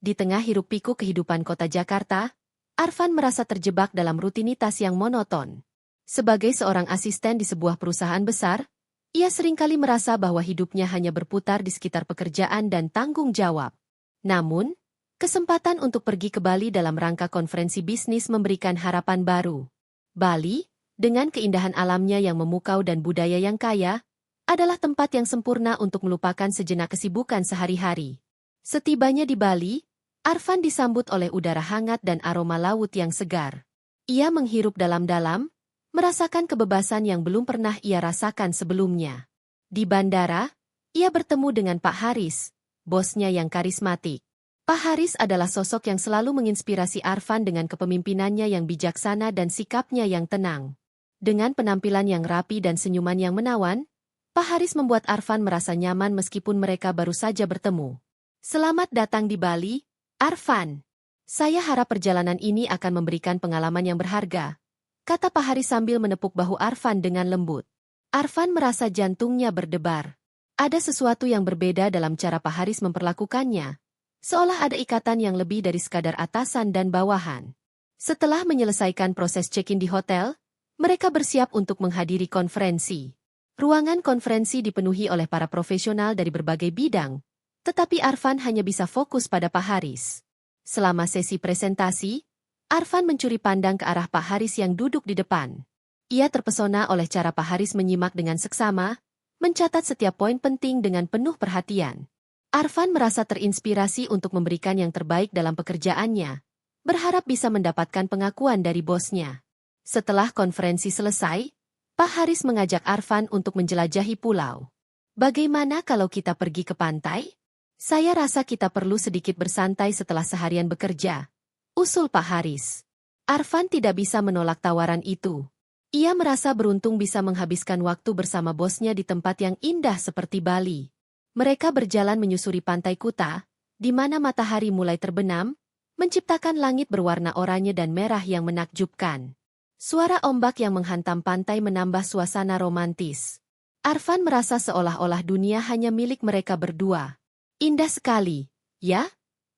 Di tengah hiruk-pikuk kehidupan kota Jakarta, Arfan merasa terjebak dalam rutinitas yang monoton. Sebagai seorang asisten di sebuah perusahaan besar, ia seringkali merasa bahwa hidupnya hanya berputar di sekitar pekerjaan dan tanggung jawab. Namun, kesempatan untuk pergi ke Bali dalam rangka konferensi bisnis memberikan harapan baru. Bali, dengan keindahan alamnya yang memukau dan budaya yang kaya, adalah tempat yang sempurna untuk melupakan sejenak kesibukan sehari-hari. Setibanya di Bali, Arfan disambut oleh udara hangat dan aroma laut yang segar. Ia menghirup dalam-dalam, merasakan kebebasan yang belum pernah ia rasakan sebelumnya. Di bandara, ia bertemu dengan Pak Haris, bosnya yang karismatik. Pak Haris adalah sosok yang selalu menginspirasi Arfan dengan kepemimpinannya yang bijaksana dan sikapnya yang tenang. Dengan penampilan yang rapi dan senyuman yang menawan, Pak Haris membuat Arfan merasa nyaman meskipun mereka baru saja bertemu. Selamat datang di Bali, Arfan. Saya harap perjalanan ini akan memberikan pengalaman yang berharga, kata Pak Haris sambil menepuk bahu Arfan dengan lembut. Arfan merasa jantungnya berdebar. Ada sesuatu yang berbeda dalam cara Pak Haris memperlakukannya, seolah ada ikatan yang lebih dari sekadar atasan dan bawahan. Setelah menyelesaikan proses check-in di hotel, mereka bersiap untuk menghadiri konferensi. Ruangan konferensi dipenuhi oleh para profesional dari berbagai bidang, tetapi Arfan hanya bisa fokus pada Pak Haris. Selama sesi presentasi, Arfan mencuri pandang ke arah Pak Haris yang duduk di depan. Ia terpesona oleh cara Pak Haris menyimak dengan seksama, mencatat setiap poin penting dengan penuh perhatian. Arfan merasa terinspirasi untuk memberikan yang terbaik dalam pekerjaannya, berharap bisa mendapatkan pengakuan dari bosnya. Setelah konferensi selesai, Pak Haris mengajak Arfan untuk menjelajahi pulau. Bagaimana kalau kita pergi ke pantai? Saya rasa kita perlu sedikit bersantai setelah seharian bekerja, usul Pak Haris. Arfan tidak bisa menolak tawaran itu. Ia merasa beruntung bisa menghabiskan waktu bersama bosnya di tempat yang indah seperti Bali. Mereka berjalan menyusuri pantai Kuta, di mana matahari mulai terbenam, menciptakan langit berwarna oranye dan merah yang menakjubkan. Suara ombak yang menghantam pantai menambah suasana romantis. Arfan merasa seolah-olah dunia hanya milik mereka berdua. Indah sekali, ya?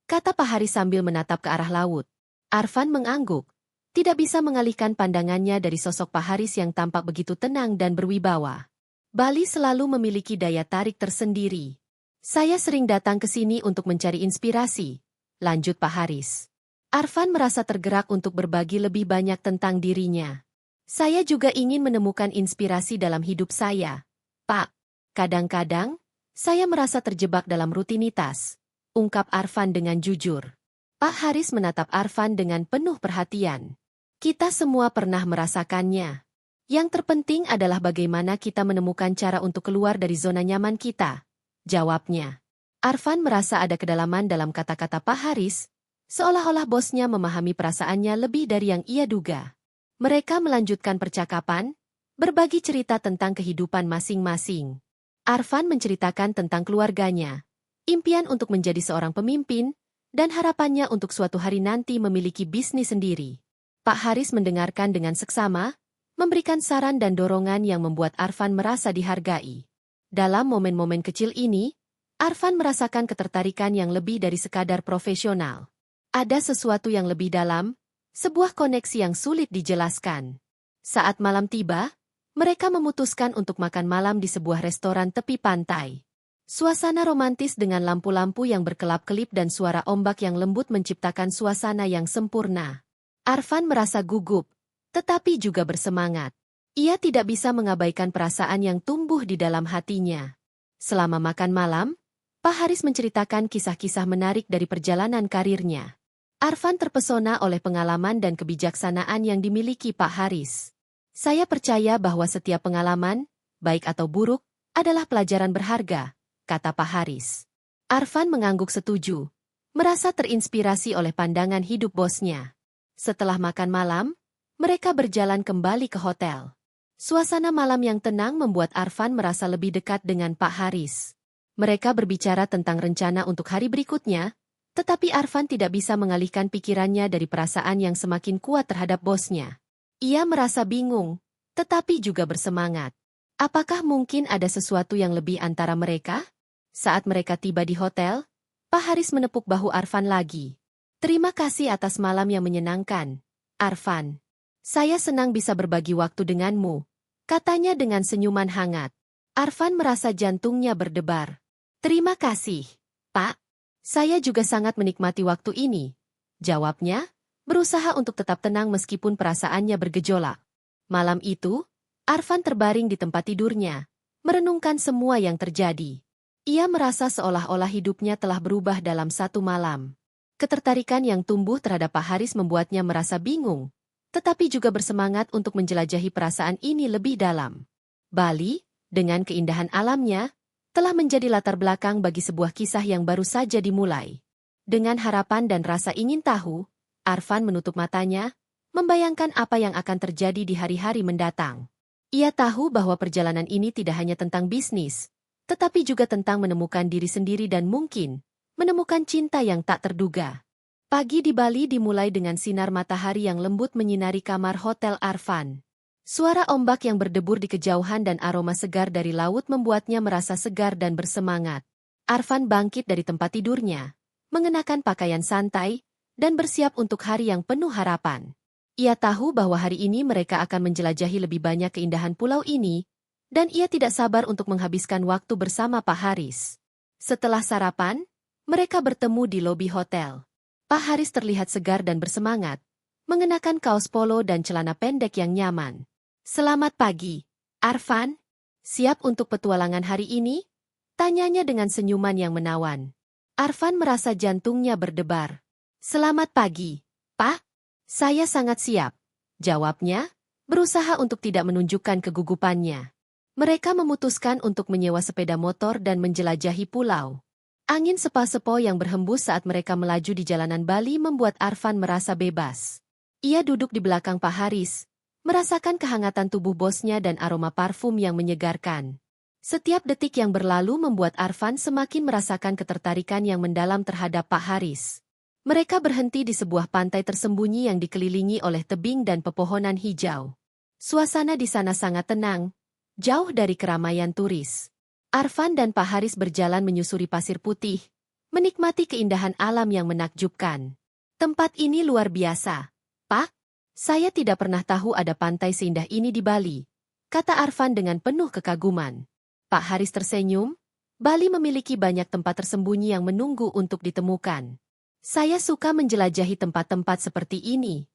Kata Pak Haris sambil menatap ke arah laut. Arfan mengangguk, tidak bisa mengalihkan pandangannya dari sosok Pak Haris yang tampak begitu tenang dan berwibawa. Bali selalu memiliki daya tarik tersendiri. Saya sering datang ke sini untuk mencari inspirasi, lanjut Pak Haris. Arfan merasa tergerak untuk berbagi lebih banyak tentang dirinya. Saya juga ingin menemukan inspirasi dalam hidup saya, Pak. Kadang-kadang, saya merasa terjebak dalam rutinitas, ungkap Arfan dengan jujur. Pak Haris menatap Arfan dengan penuh perhatian. Kita semua pernah merasakannya. Yang terpenting adalah bagaimana kita menemukan cara untuk keluar dari zona nyaman kita, jawabnya. Arfan merasa ada kedalaman dalam kata-kata Pak Haris, seolah-olah bosnya memahami perasaannya lebih dari yang ia duga. Mereka melanjutkan percakapan, berbagi cerita tentang kehidupan masing-masing. Arfan menceritakan tentang keluarganya, impian untuk menjadi seorang pemimpin, dan harapannya untuk suatu hari nanti memiliki bisnis sendiri. Pak Haris mendengarkan dengan seksama, memberikan saran dan dorongan yang membuat Arfan merasa dihargai. Dalam momen-momen kecil ini, Arfan merasakan ketertarikan yang lebih dari sekadar profesional. Ada sesuatu yang lebih dalam, sebuah koneksi yang sulit dijelaskan. Saat malam tiba, mereka memutuskan untuk makan malam di sebuah restoran tepi pantai. Suasana romantis dengan lampu-lampu yang berkelap-kelip dan suara ombak yang lembut menciptakan suasana yang sempurna. Arfan merasa gugup, tetapi juga bersemangat. Ia tidak bisa mengabaikan perasaan yang tumbuh di dalam hatinya. Selama makan malam, Pak Haris menceritakan kisah-kisah menarik dari perjalanan karirnya. Arfan terpesona oleh pengalaman dan kebijaksanaan yang dimiliki Pak Haris. Saya percaya bahwa setiap pengalaman, baik atau buruk, adalah pelajaran berharga, kata Pak Haris. Arfan mengangguk setuju, merasa terinspirasi oleh pandangan hidup bosnya. Setelah makan malam, mereka berjalan kembali ke hotel. Suasana malam yang tenang membuat Arfan merasa lebih dekat dengan Pak Haris. Mereka berbicara tentang rencana untuk hari berikutnya, tetapi Arfan tidak bisa mengalihkan pikirannya dari perasaan yang semakin kuat terhadap bosnya. Ia merasa bingung, tetapi juga bersemangat. Apakah mungkin ada sesuatu yang lebih antara mereka? Saat mereka tiba di hotel, Pak Haris menepuk bahu Arfan lagi. Terima kasih atas malam yang menyenangkan, Arfan. Saya senang bisa berbagi waktu denganmu, katanya dengan senyuman hangat. Arfan merasa jantungnya berdebar. Terima kasih, Pak. Saya juga sangat menikmati waktu ini, jawabnya, berusaha untuk tetap tenang meskipun perasaannya bergejolak. Malam itu, Arfan terbaring di tempat tidurnya, merenungkan semua yang terjadi. Ia merasa seolah-olah hidupnya telah berubah dalam satu malam. Ketertarikan yang tumbuh terhadap Pak Haris membuatnya merasa bingung, tetapi juga bersemangat untuk menjelajahi perasaan ini lebih dalam. Bali, dengan keindahan alamnya, telah menjadi latar belakang bagi sebuah kisah yang baru saja dimulai. Dengan harapan dan rasa ingin tahu, Arfan menutup matanya, membayangkan apa yang akan terjadi di hari-hari mendatang. Ia tahu bahwa perjalanan ini tidak hanya tentang bisnis, tetapi juga tentang menemukan diri sendiri dan mungkin menemukan cinta yang tak terduga. Pagi di Bali dimulai dengan sinar matahari yang lembut menyinari kamar hotel Arfan. Suara ombak yang berdebur di kejauhan dan aroma segar dari laut membuatnya merasa segar dan bersemangat. Arfan bangkit dari tempat tidurnya, mengenakan pakaian santai, dan bersiap untuk hari yang penuh harapan. Ia tahu bahwa hari ini mereka akan menjelajahi lebih banyak keindahan pulau ini, dan ia tidak sabar untuk menghabiskan waktu bersama Pak Haris. Setelah sarapan, mereka bertemu di lobi hotel. Pak Haris terlihat segar dan bersemangat, mengenakan kaos polo dan celana pendek yang nyaman. Selamat pagi, Arfan. Siap untuk petualangan hari ini? Tanyanya dengan senyuman yang menawan. Arfan merasa jantungnya berdebar. Selamat pagi, Pak. Saya sangat siap, jawabnya, berusaha untuk tidak menunjukkan kegugupannya. Mereka memutuskan untuk menyewa sepeda motor dan menjelajahi pulau. Angin sepa-sepo yang berhembus saat mereka melaju di jalanan Bali membuat Arfan merasa bebas. Ia duduk di belakang Pak Haris, merasakan kehangatan tubuh bosnya dan aroma parfum yang menyegarkan. Setiap detik yang berlalu membuat Arfan semakin merasakan ketertarikan yang mendalam terhadap Pak Haris. Mereka berhenti di sebuah pantai tersembunyi yang dikelilingi oleh tebing dan pepohonan hijau. Suasana di sana sangat tenang, jauh dari keramaian turis. Arfan dan Pak Haris berjalan menyusuri pasir putih, menikmati keindahan alam yang menakjubkan. Tempat ini luar biasa, Pak. Saya tidak pernah tahu ada pantai seindah ini di Bali, kata Arfan dengan penuh kekaguman. Pak Haris tersenyum. Bali memiliki banyak tempat tersembunyi yang menunggu untuk ditemukan. Saya suka menjelajahi tempat-tempat seperti ini.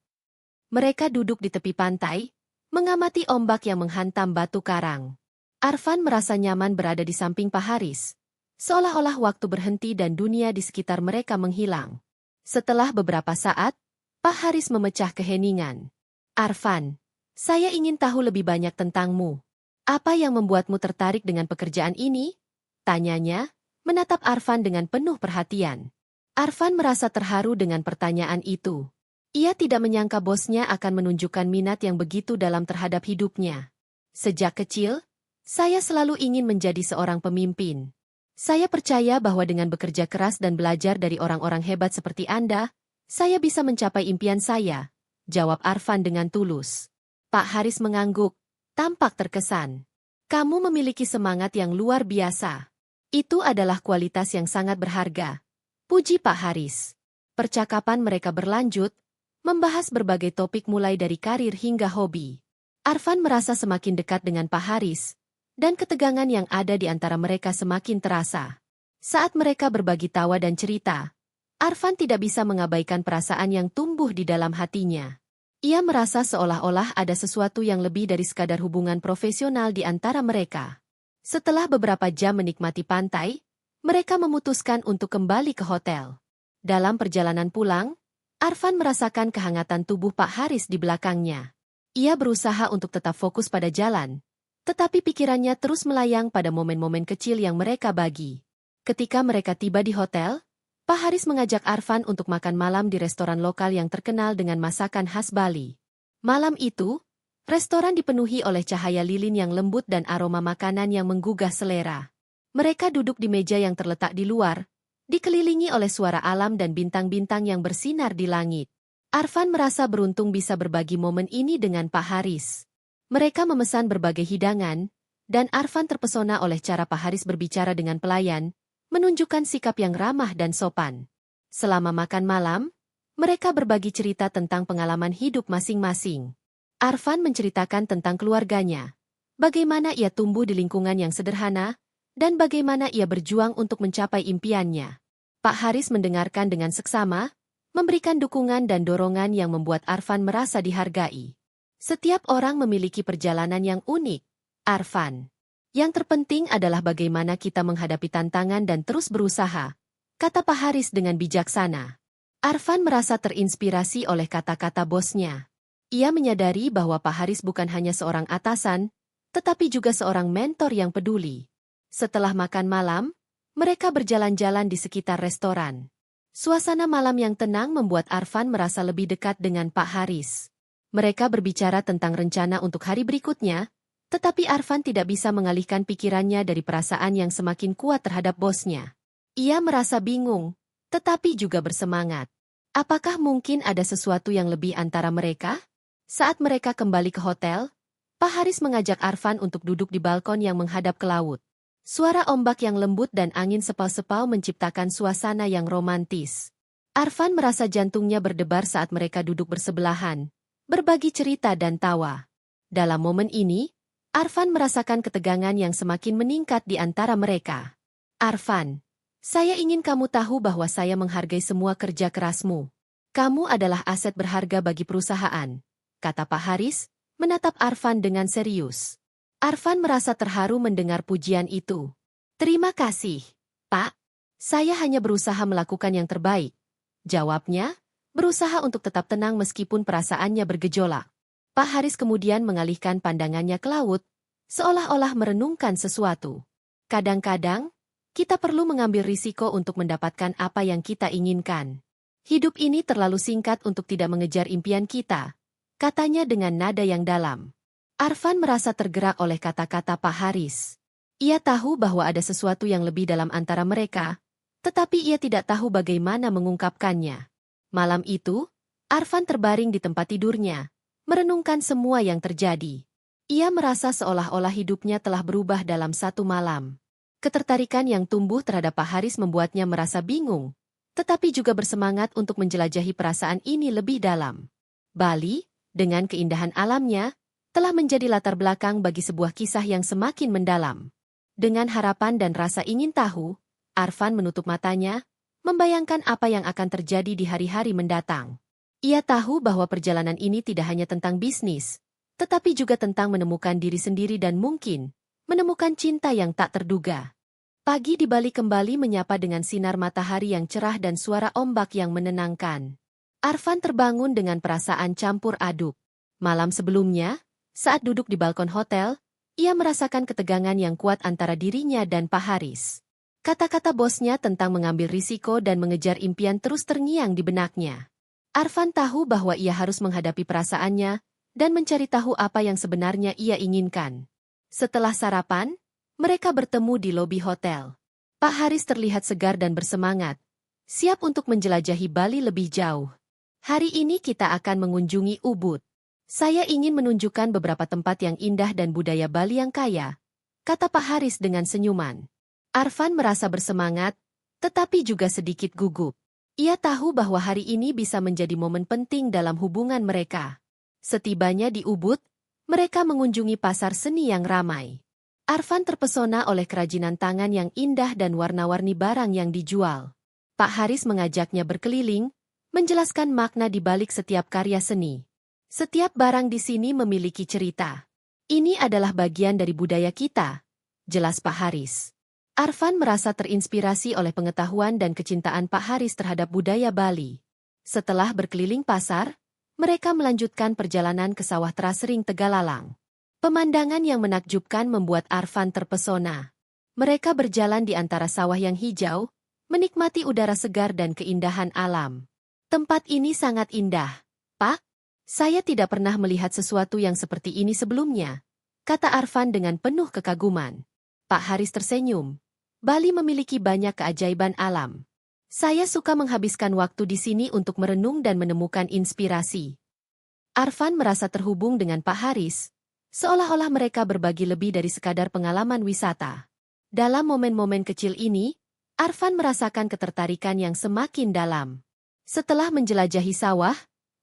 Mereka duduk di tepi pantai, mengamati ombak yang menghantam batu karang. Arfan merasa nyaman berada di samping Pak Haris, seolah-olah waktu berhenti dan dunia di sekitar mereka menghilang. Setelah beberapa saat, Pak Haris memecah keheningan. Arfan, saya ingin tahu lebih banyak tentangmu. Apa yang membuatmu tertarik dengan pekerjaan ini? Tanyanya, menatap Arfan dengan penuh perhatian. Arfan merasa terharu dengan pertanyaan itu. Ia tidak menyangka bosnya akan menunjukkan minat yang begitu dalam terhadap hidupnya. Sejak kecil, saya selalu ingin menjadi seorang pemimpin. Saya percaya bahwa dengan bekerja keras dan belajar dari orang-orang hebat seperti Anda, saya bisa mencapai impian saya, jawab Arfan dengan tulus. Pak Haris mengangguk, tampak terkesan. Kamu memiliki semangat yang luar biasa. Itu adalah kualitas yang sangat berharga, puji Pak Haris. Percakapan mereka berlanjut, membahas berbagai topik mulai dari karir hingga hobi. Arfan merasa semakin dekat dengan Pak Haris, dan ketegangan yang ada di antara mereka semakin terasa. Saat mereka berbagi tawa dan cerita, Arfan tidak bisa mengabaikan perasaan yang tumbuh di dalam hatinya. Ia merasa seolah-olah ada sesuatu yang lebih dari sekadar hubungan profesional di antara mereka. Setelah beberapa jam menikmati pantai, mereka memutuskan untuk kembali ke hotel. Dalam perjalanan pulang, Arfan merasakan kehangatan tubuh Pak Haris di belakangnya. Ia berusaha untuk tetap fokus pada jalan, tetapi pikirannya terus melayang pada momen-momen kecil yang mereka bagi. Ketika mereka tiba di hotel, Pak Haris mengajak Arfan untuk makan malam di restoran lokal yang terkenal dengan masakan khas Bali. Malam itu, restoran dipenuhi oleh cahaya lilin yang lembut dan aroma makanan yang menggugah selera. Mereka duduk di meja yang terletak di luar, dikelilingi oleh suara alam dan bintang-bintang yang bersinar di langit. Arfan merasa beruntung bisa berbagi momen ini dengan Pak Haris. Mereka memesan berbagai hidangan, dan Arfan terpesona oleh cara Pak Haris berbicara dengan pelayan, menunjukkan sikap yang ramah dan sopan. Selama makan malam, mereka berbagi cerita tentang pengalaman hidup masing-masing. Arfan menceritakan tentang keluarganya, bagaimana ia tumbuh di lingkungan yang sederhana, dan bagaimana ia berjuang untuk mencapai impiannya. Pak Haris mendengarkan dengan seksama, memberikan dukungan dan dorongan yang membuat Arfan merasa dihargai. Setiap orang memiliki perjalanan yang unik, Arfan. Yang terpenting adalah bagaimana kita menghadapi tantangan dan terus berusaha, kata Pak Haris dengan bijaksana. Arfan merasa terinspirasi oleh kata-kata bosnya. Ia menyadari bahwa Pak Haris bukan hanya seorang atasan, tetapi juga seorang mentor yang peduli. Setelah makan malam, mereka berjalan-jalan di sekitar restoran. Suasana malam yang tenang membuat Arfan merasa lebih dekat dengan Pak Haris. Mereka berbicara tentang rencana untuk hari berikutnya, tetapi Arfan tidak bisa mengalihkan pikirannya dari perasaan yang semakin kuat terhadap bosnya. Ia merasa bingung, tetapi juga bersemangat. Apakah mungkin ada sesuatu yang lebih antara mereka? Saat mereka kembali ke hotel, Pak Haris mengajak Arfan untuk duduk di balkon yang menghadap ke laut. Suara ombak yang lembut dan angin sepau-sepau menciptakan suasana yang romantis. Arfan merasa jantungnya berdebar saat mereka duduk bersebelahan, berbagi cerita dan tawa. Dalam momen ini, Arfan merasakan ketegangan yang semakin meningkat di antara mereka. Arfan, saya ingin kamu tahu bahwa saya menghargai semua kerja kerasmu. Kamu adalah aset berharga bagi perusahaan, kata Pak Haris, menatap Arfan dengan serius. Arfan merasa terharu mendengar pujian itu. Terima kasih, Pak. Saya hanya berusaha melakukan yang terbaik. Jawabnya, berusaha untuk tetap tenang meskipun perasaannya bergejolak. Pak Haris kemudian mengalihkan pandangannya ke laut, seolah-olah merenungkan sesuatu. Kadang-kadang, kita perlu mengambil risiko untuk mendapatkan apa yang kita inginkan. Hidup ini terlalu singkat untuk tidak mengejar impian kita, katanya dengan nada yang dalam. Arfan merasa tergerak oleh kata-kata Pak Haris. Ia tahu bahwa ada sesuatu yang lebih dalam antara mereka, tetapi ia tidak tahu bagaimana mengungkapkannya. Malam itu, Arfan terbaring di tempat tidurnya, merenungkan semua yang terjadi. Ia merasa seolah-olah hidupnya telah berubah dalam satu malam. Ketertarikan yang tumbuh terhadap Pak Haris membuatnya merasa bingung, tetapi juga bersemangat untuk menjelajahi perasaan ini lebih dalam. Bali, dengan keindahan alamnya, telah menjadi latar belakang bagi sebuah kisah yang semakin mendalam. Dengan harapan dan rasa ingin tahu, Arfan menutup matanya, membayangkan apa yang akan terjadi di hari-hari mendatang. Ia tahu bahwa perjalanan ini tidak hanya tentang bisnis, tetapi juga tentang menemukan diri sendiri dan mungkin menemukan cinta yang tak terduga. Pagi di Bali kembali menyapa dengan sinar matahari yang cerah dan suara ombak yang menenangkan. Arfan terbangun dengan perasaan campur aduk. Malam sebelumnya, saat duduk di balkon hotel, ia merasakan ketegangan yang kuat antara dirinya dan Pak Haris. Kata-kata bosnya tentang mengambil risiko dan mengejar impian terus terngiang di benaknya. Arfan tahu bahwa ia harus menghadapi perasaannya dan mencari tahu apa yang sebenarnya ia inginkan. Setelah sarapan, mereka bertemu di lobi hotel. Pak Haris terlihat segar dan bersemangat, siap untuk menjelajahi Bali lebih jauh. Hari ini kita akan mengunjungi Ubud. Saya ingin menunjukkan beberapa tempat yang indah dan budaya Bali yang kaya, kata Pak Haris dengan senyuman. Arfan merasa bersemangat, tetapi juga sedikit gugup. Ia tahu bahwa hari ini bisa menjadi momen penting dalam hubungan mereka. Setibanya di Ubud, mereka mengunjungi pasar seni yang ramai. Arfan terpesona oleh kerajinan tangan yang indah dan warna-warni barang yang dijual. Pak Haris mengajaknya berkeliling, menjelaskan makna di balik setiap karya seni. Setiap barang di sini memiliki cerita. Ini adalah bagian dari budaya kita, jelas Pak Haris. Arfan merasa terinspirasi oleh pengetahuan dan kecintaan Pak Haris terhadap budaya Bali. Setelah berkeliling pasar, mereka melanjutkan perjalanan ke sawah terasering Tegalalang. Pemandangan yang menakjubkan membuat Arfan terpesona. Mereka berjalan di antara sawah yang hijau, menikmati udara segar dan keindahan alam. Tempat ini sangat indah, Pak. Saya tidak pernah melihat sesuatu yang seperti ini sebelumnya, kata Arfan dengan penuh kekaguman. Pak Haris tersenyum. Bali memiliki banyak keajaiban alam. Saya suka menghabiskan waktu di sini untuk merenung dan menemukan inspirasi. Arfan merasa terhubung dengan Pak Haris, seolah-olah mereka berbagi lebih dari sekadar pengalaman wisata. Dalam momen-momen kecil ini, Arfan merasakan ketertarikan yang semakin dalam. Setelah menjelajahi sawah,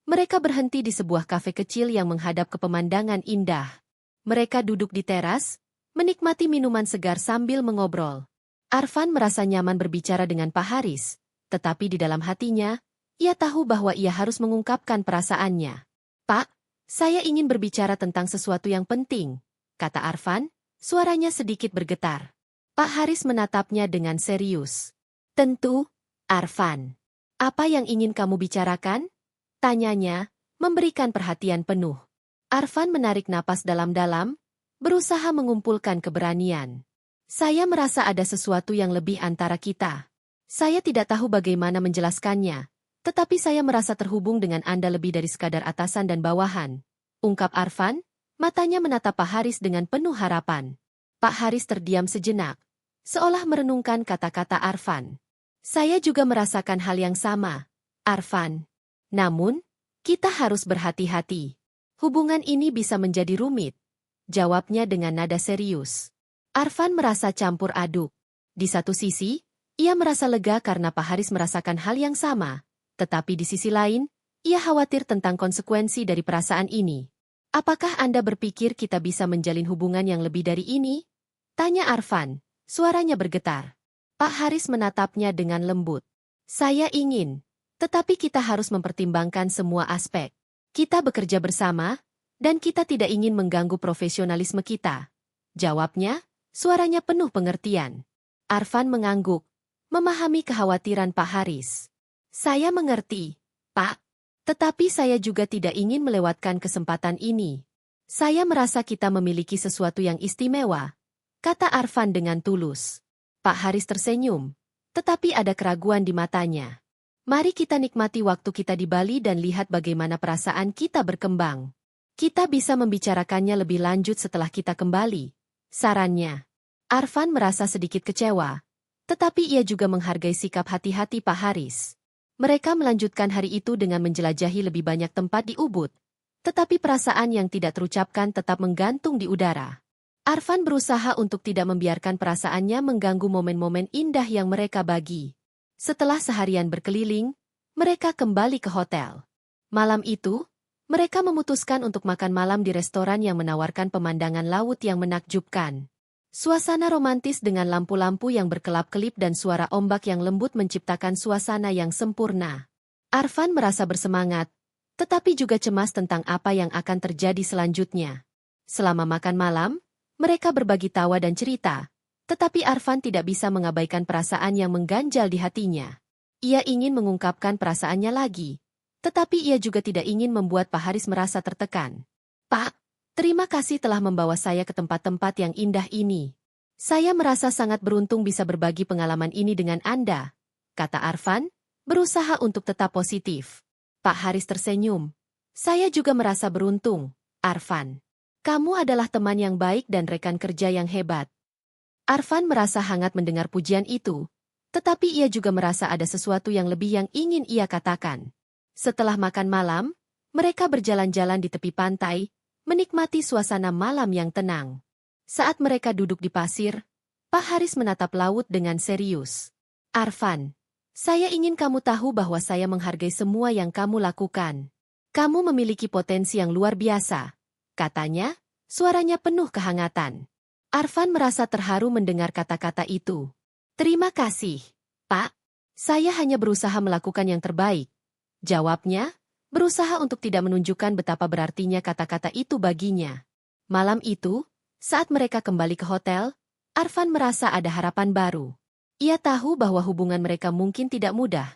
mereka berhenti di sebuah kafe kecil yang menghadap ke pemandangan indah. Mereka duduk di teras, menikmati minuman segar sambil mengobrol. Arfan merasa nyaman berbicara dengan Pak Haris, tetapi di dalam hatinya, ia tahu bahwa ia harus mengungkapkan perasaannya. "Pak, saya ingin berbicara tentang sesuatu yang penting," kata Arfan, suaranya sedikit bergetar. Pak Haris menatapnya dengan serius. "Tentu, Arfan. Apa yang ingin kamu bicarakan?" tanyanya, memberikan perhatian penuh. Arfan menarik napas dalam-dalam, berusaha mengumpulkan keberanian. "Saya merasa ada sesuatu yang lebih antara kita. Saya tidak tahu bagaimana menjelaskannya, tetapi saya merasa terhubung dengan Anda lebih dari sekadar atasan dan bawahan," ungkap Arfan, matanya menatap Pak Haris dengan penuh harapan. Pak Haris terdiam sejenak, seolah merenungkan kata-kata Arfan. "Saya juga merasakan hal yang sama, Arfan. Namun, kita harus berhati-hati. Hubungan ini bisa menjadi rumit," jawabnya dengan nada serius. Arfan merasa campur aduk. Di satu sisi, ia merasa lega karena Pak Haris merasakan hal yang sama, tetapi di sisi lain, ia khawatir tentang konsekuensi dari perasaan ini. "Apakah Anda berpikir kita bisa menjalin hubungan yang lebih dari ini?" tanya Arfan, suaranya bergetar. Pak Haris menatapnya dengan lembut. "Saya ingin, tetapi kita harus mempertimbangkan semua aspek. Kita bekerja bersama, dan kita tidak ingin mengganggu profesionalisme kita," jawabnya, suaranya penuh pengertian. Arfan mengangguk, memahami kekhawatiran Pak Haris. "Saya mengerti, Pak. Tetapi saya juga tidak ingin melewatkan kesempatan ini. Saya merasa kita memiliki sesuatu yang istimewa," kata Arfan dengan tulus. Pak Haris tersenyum, tetapi ada keraguan di matanya. "Mari kita nikmati waktu kita di Bali dan lihat bagaimana perasaan kita berkembang. Kita bisa membicarakannya lebih lanjut setelah kita kembali," sarannya. Arfan merasa sedikit kecewa, tetapi ia juga menghargai sikap hati-hati Pak Haris. Mereka melanjutkan hari itu dengan menjelajahi lebih banyak tempat di Ubud, tetapi perasaan yang tidak terucapkan tetap menggantung di udara. Arfan berusaha untuk tidak membiarkan perasaannya mengganggu momen-momen indah yang mereka bagi. Setelah seharian berkeliling, mereka kembali ke hotel. Malam itu, mereka memutuskan untuk makan malam di restoran yang menawarkan pemandangan laut yang menakjubkan. Suasana romantis dengan lampu-lampu yang berkelap-kelip dan suara ombak yang lembut menciptakan suasana yang sempurna. Arfan merasa bersemangat, tetapi juga cemas tentang apa yang akan terjadi selanjutnya. Selama makan malam, mereka berbagi tawa dan cerita, tetapi Arfan tidak bisa mengabaikan perasaan yang mengganjal di hatinya. Ia ingin mengungkapkan perasaannya lagi, tetapi ia juga tidak ingin membuat Pak Haris merasa tertekan. "Pak, terima kasih telah membawa saya ke tempat-tempat yang indah ini. Saya merasa sangat beruntung bisa berbagi pengalaman ini dengan Anda," kata Arfan, berusaha untuk tetap positif. Pak Haris tersenyum. "Saya juga merasa beruntung, Arfan. Kamu adalah teman yang baik dan rekan kerja yang hebat." Arfan merasa hangat mendengar pujian itu, tetapi ia juga merasa ada sesuatu yang lebih yang ingin ia katakan. Setelah makan malam, mereka berjalan-jalan di tepi pantai, menikmati suasana malam yang tenang. Saat mereka duduk di pasir, Pak Haris menatap laut dengan serius. "Arfan, saya ingin kamu tahu bahwa saya menghargai semua yang kamu lakukan. Kamu memiliki potensi yang luar biasa," katanya, suaranya penuh kehangatan. Arfan merasa terharu mendengar kata-kata itu. "Terima kasih, Pak. Saya hanya berusaha melakukan yang terbaik," jawabnya, berusaha untuk tidak menunjukkan betapa berartinya kata-kata itu baginya. Malam itu, saat mereka kembali ke hotel, Arfan merasa ada harapan baru. Ia tahu bahwa hubungan mereka mungkin tidak mudah,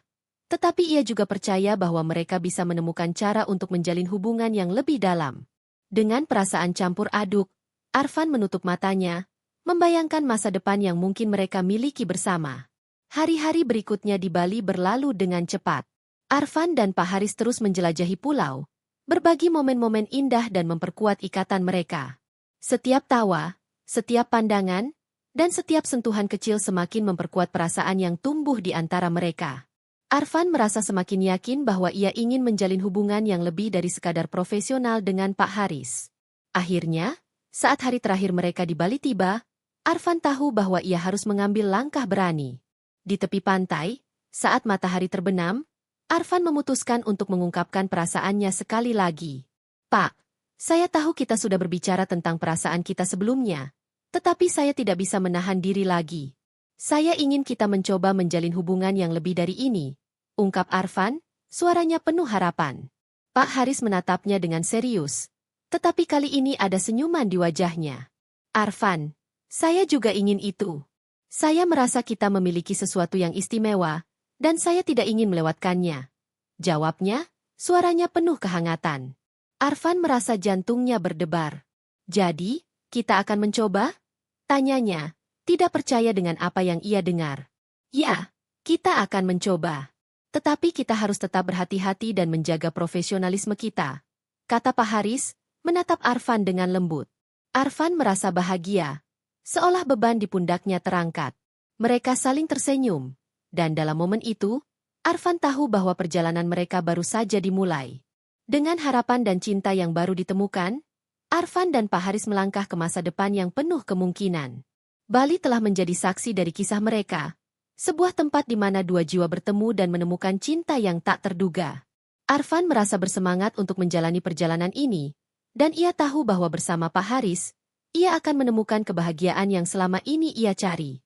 tetapi ia juga percaya bahwa mereka bisa menemukan cara untuk menjalin hubungan yang lebih dalam. Dengan perasaan campur aduk, Arfan menutup matanya, membayangkan masa depan yang mungkin mereka miliki bersama. Hari-hari berikutnya di Bali berlalu dengan cepat. Arfan dan Pak Haris terus menjelajahi pulau, berbagi momen-momen indah dan memperkuat ikatan mereka. Setiap tawa, setiap pandangan, dan setiap sentuhan kecil semakin memperkuat perasaan yang tumbuh di antara mereka. Arfan merasa semakin yakin bahwa ia ingin menjalin hubungan yang lebih dari sekadar profesional dengan Pak Haris. Akhirnya, saat hari terakhir mereka di Bali tiba, Arfan tahu bahwa ia harus mengambil langkah berani. Di tepi pantai, saat matahari terbenam, Arfan memutuskan untuk mengungkapkan perasaannya sekali lagi. Pak, saya tahu kita sudah berbicara tentang perasaan kita sebelumnya, tetapi saya tidak bisa menahan diri lagi. Saya ingin kita mencoba menjalin hubungan yang lebih dari ini, ungkap Arfan, suaranya penuh harapan. Pak Haris menatapnya dengan serius, tetapi kali ini ada senyuman di wajahnya. Arfan, saya juga ingin itu. Saya merasa kita memiliki sesuatu yang istimewa, dan saya tidak ingin melewatkannya. Jawabnya, suaranya penuh kehangatan. Arfan merasa jantungnya berdebar. Jadi, kita akan mencoba? Tanyanya, tidak percaya dengan apa yang ia dengar. Ya, kita akan mencoba. Tetapi kita harus tetap berhati-hati dan menjaga profesionalisme kita, kata Pak Haris, menatap Arfan dengan lembut. Arfan merasa bahagia, seolah beban di pundaknya terangkat. Mereka saling tersenyum. Dan dalam momen itu, Arfan tahu bahwa perjalanan mereka baru saja dimulai. Dengan harapan dan cinta yang baru ditemukan, Arfan dan Pak Haris melangkah ke masa depan yang penuh kemungkinan. Bali telah menjadi saksi dari kisah mereka, sebuah tempat di mana dua jiwa bertemu dan menemukan cinta yang tak terduga. Arfan merasa bersemangat untuk menjalani perjalanan ini, dan ia tahu bahwa bersama Pak Haris, ia akan menemukan kebahagiaan yang selama ini ia cari.